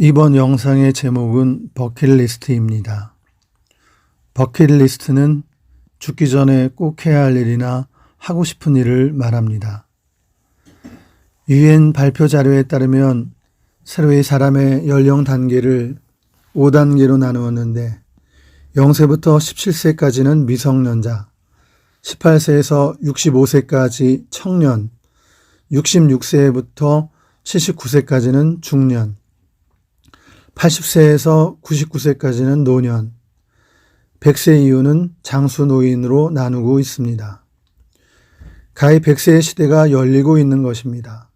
이번 영상의 제목은 버킷리스트입니다. 버킷리스트는 죽기 전에 꼭 해야 할 일이나 하고 싶은 일을 말합니다. 유엔 발표 자료에 따르면 세로의 사람의 연령 단계를 5단계로 나누었는데 0세부터 17세까지는 미성년자, 18세에서 65세까지 청년, 66세부터 79세까지는 중년, 80세에서 99세까지는 노년, 100세 이후는 장수 노인으로 나누고 있습니다. 가히 100세의 시대가 열리고 있는 것입니다.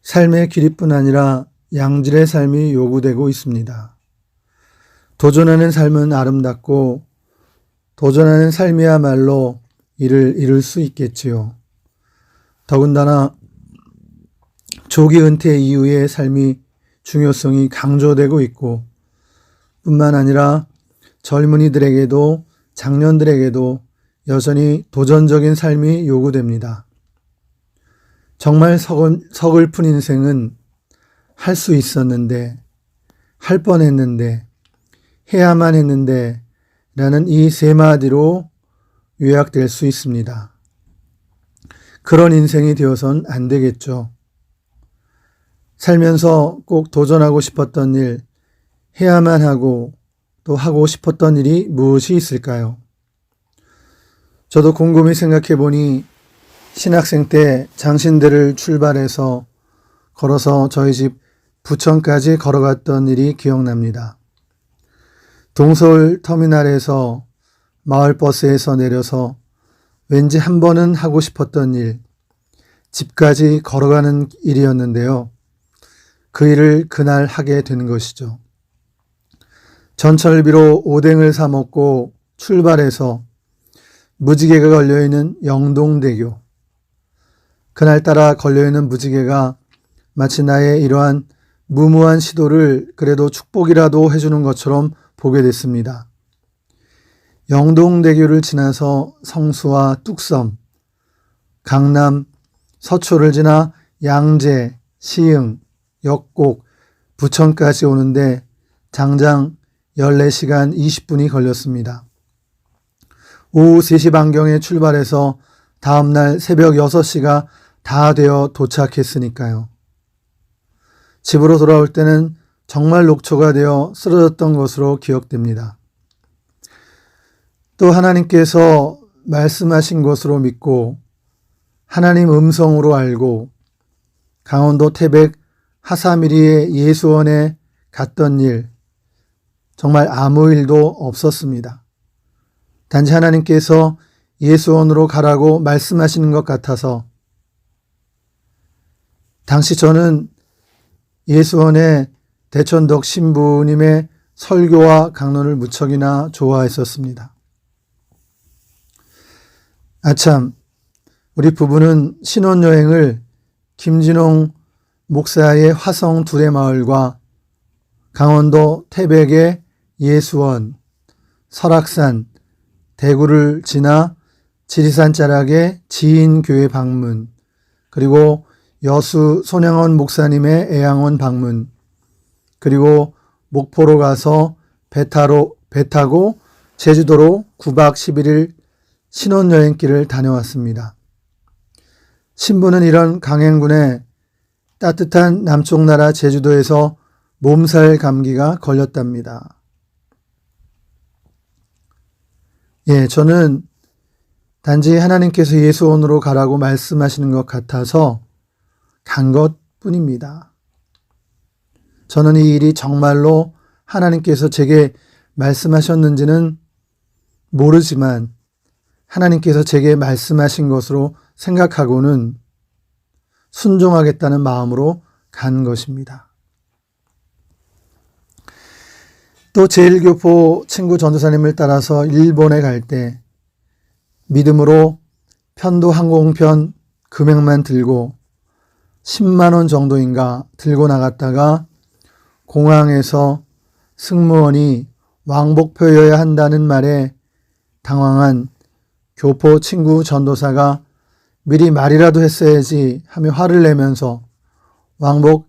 삶의 길이뿐 아니라 양질의 삶이 요구되고 있습니다. 도전하는 삶은 아름답고 도전하는 삶이야말로 이를 이룰 수 있겠지요. 더군다나 조기 은퇴 이후의 삶이 중요성이 강조되고 있고 뿐만 아니라 젊은이들에게도 장년들에게도 여전히 도전적인 삶이 요구됩니다. 정말 서글픈 인생은 할 수 있었는데, 할 뻔했는데, 해야만 했는데 라는 이 세 마디로 요약될 수 있습니다. 그런 인생이 되어선 안 되겠죠. 살면서 꼭 도전하고 싶었던 일, 해야만 하고 또 하고 싶었던 일이 무엇이 있을까요? 저도 곰곰이 생각해 보니 신학생 때 장신대를 출발해서 걸어서 저희 집 부천까지 걸어갔던 일이 기억납니다. 동서울 터미널에서 마을버스에서 내려서 왠지 한 번은 하고 싶었던 일, 집까지 걸어가는 일이었는데요. 그 일을 그날 하게 된 것이죠. 전철비로 오뎅을 사 먹고 출발해서 무지개가 걸려있는 영동대교. 그날따라 걸려있는 무지개가 마치 나의 이러한 무모한 시도를 그래도 축복이라도 해주는 것처럼 보게 됐습니다. 영동대교를 지나서 성수와 뚝섬, 강남, 서초를 지나 양재, 시흥, 역곡, 부천까지 오는데 장장 14시간 20분이 걸렸습니다. 오후 3시 반경에 출발해서 다음날 새벽 6시가 다 되어 도착했으니까요. 집으로 돌아올 때는 정말 녹초가 되어 쓰러졌던 것으로 기억됩니다. 또 하나님께서 말씀하신 것으로 믿고 하나님 음성으로 알고 강원도 태백 하사미리의 예수원에 갔던 일, 정말 아무 일도 없었습니다. 단지 하나님께서 예수원으로 가라고 말씀하시는 것 같아서 당시 저는 예수원의 대천덕 신부님의 설교와 강론을 무척이나 좋아했었습니다. 아참, 우리 부부는 신혼여행을 김진홍 목사의 화성 두레마을과 강원도 태백의 예수원, 설악산, 대구를 지나 지리산 자락의 지인교회 방문, 그리고 여수 손양원 목사님의 애양원 방문, 그리고 목포로 가서 배 타고 제주도로 9박 11일 신혼여행길을 다녀왔습니다. 신부는 이런 강행군에 따뜻한 남쪽 나라 제주도에서 몸살 감기가 걸렸답니다. 저는 단지 하나님께서 예수원으로 가라고 말씀하시는 것 같아서 간 것뿐입니다. 저는 이 일이 정말로 하나님께서 제게 말씀하셨는지는 모르지만 하나님께서 제게 말씀하신 것으로 생각하고는 순종하겠다는 마음으로 간 것입니다. 또 제1교포 친구 전도사님을 따라서 일본에 갈 때 믿음으로 편도 항공편 금액만 들고 10만 원 정도인가 들고 나갔다가 공항에서 승무원이 왕복표여야 한다는 말에 당황한 교포 친구 전도사가 미리 말이라도 했어야지 하며 화를 내면서 왕복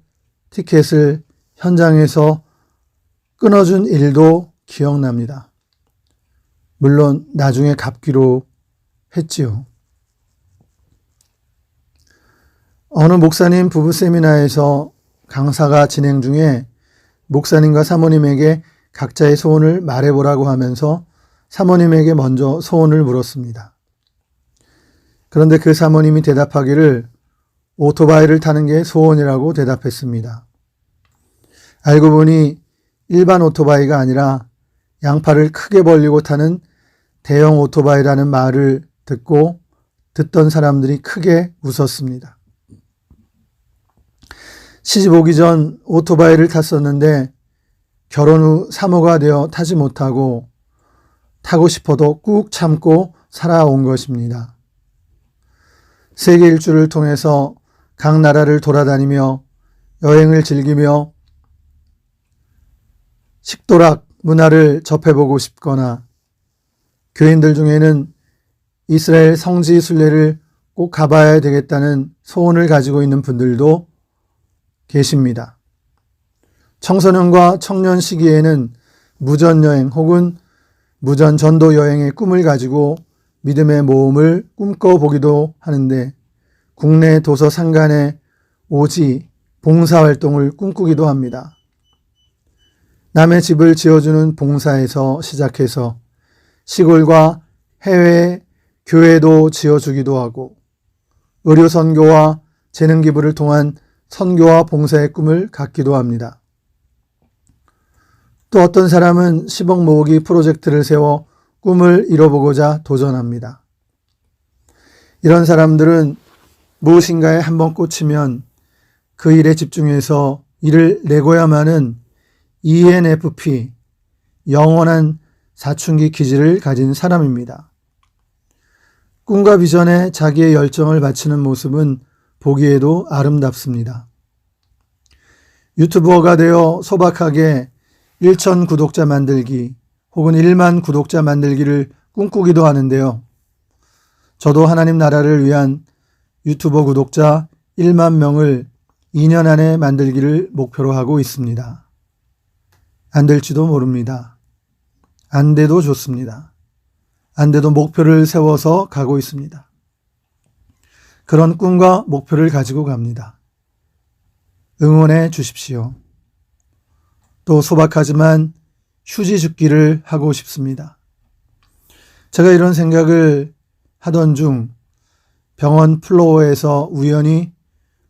티켓을 현장에서 끊어준 일도 기억납니다. 물론 나중에 갚기로 했지요. 어느 목사님 부부 세미나에서 강사가 진행 중에 목사님과 사모님에게 각자의 소원을 말해보라고 하면서 사모님에게 먼저 소원을 물었습니다. 그런데 그 사모님이 대답하기를 오토바이를 타는 게 소원이라고 대답했습니다. 알고 보니 일반 오토바이가 아니라 양팔을 크게 벌리고 타는 대형 오토바이라는 말을 듣고 듣던 사람들이 크게 웃었습니다. 시집 오기 전 오토바이를 탔었는데 결혼 후 사모가 되어 타지 못하고 타고 싶어도 꾹 참고 살아온 것입니다. 세계 일주를 통해서 각 나라를 돌아다니며 여행을 즐기며 식도락 문화를 접해보고 싶거나 교인들 중에는 이스라엘 성지 순례를 꼭 가봐야 되겠다는 소원을 가지고 있는 분들도 계십니다. 청소년과 청년 시기에는 무전여행 혹은 무전 전도 여행의 꿈을 가지고 믿음의 모험을 꿈꿔보기도 하는데 국내 도서 상간의 오지 봉사활동을 꿈꾸기도 합니다. 남의 집을 지어주는 봉사에서 시작해서 시골과 해외 교회도 지어주기도 하고 의료 선교와 재능 기부를 통한 선교와 봉사의 꿈을 갖기도 합니다. 또 어떤 사람은 10억 모으기 프로젝트를 세워 꿈을 이뤄보고자 도전합니다. 이런 사람들은 무엇인가에 한번 꽂히면 그 일에 집중해서 일을 내고야만은 ENFP, 영원한 사춘기 기질을 가진 사람입니다. 꿈과 비전에 자기의 열정을 바치는 모습은 보기에도 아름답습니다. 유튜버가 되어 소박하게 1,000 구독자 만들기 혹은 1만 구독자 만들기를 꿈꾸기도 하는데요. 저도 하나님 나라를 위한 유튜버 구독자 1만 명을 2년 안에 만들기를 목표로 하고 있습니다. 안 될지도 모릅니다. 안 돼도 좋습니다. 안 돼도 목표를 세워서 가고 있습니다. 그런 꿈과 목표를 가지고 갑니다. 응원해 주십시오. 또 소박하지만 휴지 줍기를 하고 싶습니다. 제가 이런 생각을 하던 중 병원 플로어에서 우연히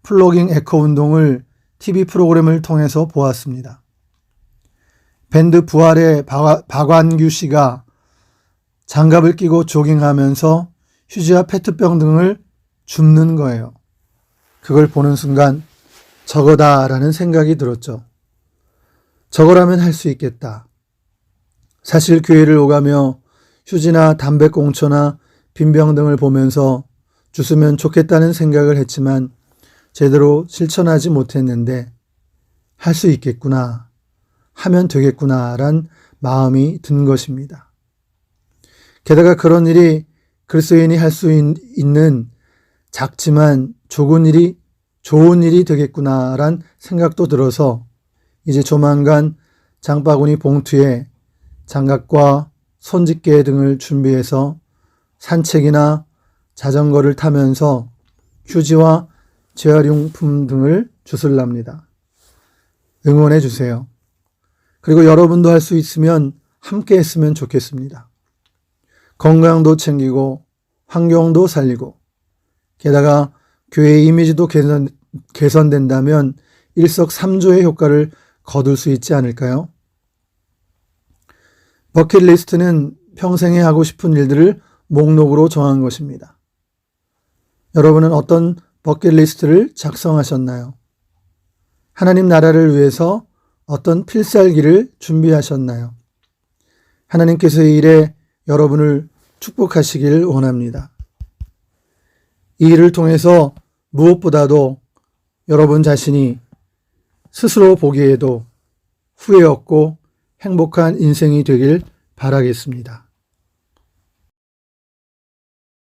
플로깅 에코 운동을 TV 프로그램을 통해서 보았습니다. 밴드 부활의 박완규 씨가 장갑을 끼고 조깅하면서 휴지와 페트병 등을 줍는 거예요. 그걸 보는 순간 저거다라는 생각이 들었죠. 저거라면 할 수 있겠다. 사실 교회를 오가며 휴지나 담배꽁초나 빈병 등을 보면서 주스면 좋겠다는 생각을 했지만 제대로 실천하지 못했는데 할 수 있겠구나, 하면 되겠구나란 마음이 든 것입니다. 게다가 그런 일이 그리스도인이 할 수 있는 작지만 좋은 일이 되겠구나란 생각도 들어서 이제 조만간 장바구니 봉투에 장갑과 손집게 등을 준비해서 산책이나 자전거를 타면서 휴지와 재활용품 등을 주술랍니다. 응원해 주세요. 그리고 여러분도 할 수 있으면 함께 했으면 좋겠습니다. 건강도 챙기고 환경도 살리고 게다가 교회의 이미지도 개선된다면 일석삼조의 효과를 거둘 수 있지 않을까요? 버킷리스트는 평생에 하고 싶은 일들을 목록으로 정한 것입니다. 여러분은 어떤 버킷리스트를 작성하셨나요? 하나님 나라를 위해서 어떤 필살기를 준비하셨나요? 하나님께서 이 일에 여러분을 축복하시길 원합니다. 이 일을 통해서 무엇보다도 여러분 자신이 스스로 보기에도 후회 없고 행복한 인생이 되길 바라겠습니다.